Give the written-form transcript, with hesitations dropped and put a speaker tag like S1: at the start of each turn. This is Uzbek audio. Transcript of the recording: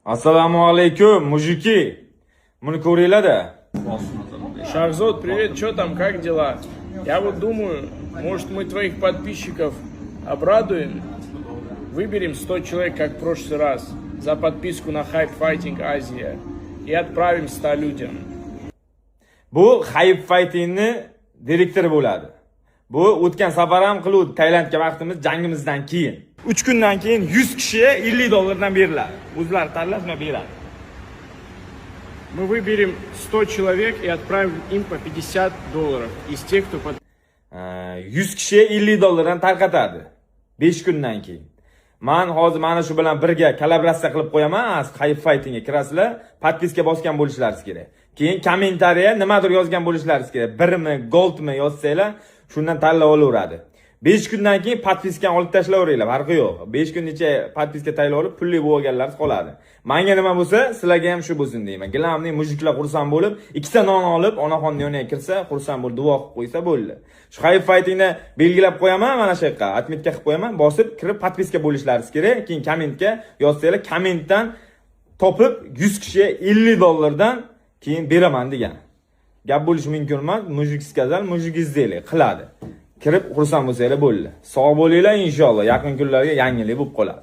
S1: Assalomu alaykum, mujiki. Buni ko'ringlar-da.
S2: Шахзод, привет, что там, как дела? Я вот думаю, может мы твоих подписчиков обрадуем? Выберем 100 человек, как в прошлый раз, за подписку на Hype Fighting Asia и отправим 100 людям.
S1: Bu Hype Fighting'ni direktori bo'ladi. Bu o'tgan safar ham qiluvdi Tailandga vaqtimiz jangimizdan keyin. 3 kundan keyin 100 kishiga $50 beriladi. O'zlari tanlashma beradi.
S2: Мы выберем 100 человек и отправим им по $50 из тех, кто под...
S1: 100 kishiga $50 tarqatadi 5 kundan keyin. Men hozir mana shu bilan birga kollaboratsiya qilib qo'yaman. Hype Fightingga kirasizlar, podpiska bosgan bo'lishlaringiz kerak. Keyin kommentariya nimadir yozgan bo'lishlaringiz kerak. Birmi, goldmi yozsanglar, shundan tanlab olaveradi. 5 kundan keyin podpiskani olib tashlayveringlar, farqi yo'q. 5 kungacha podpiska tayyorlab olib, pulli bo'lganlar qoladi. Menga nima bo'lsa, sizlarga ham shu bo'lsin deyman. Gilamning mujiklar xursand bo'lib, ikkita non olib, onaxonning yoniga kirsa, xursand bo'lib duo qilib qo'ysa bo'ldi. Shu Hype Fightingni belgilab qo'yaman, mana shu yerga atmetka qilib qo'yaman. Bosib kirib podpiska bo'lishlaringiz kerak. Keyin kommentga yozsanglar, kommentdan topib 100 kishiga $50 keyin beraman degan. Gap bo'lishi mumkin emas. Mujik skazal, mujik izlaylik qiladi. Kirib xursand bo'lsanglar bo'ldi. Sog' bo'linglar inshaalloh. Yaqin kunlarga yangilik bo'lib qoladi.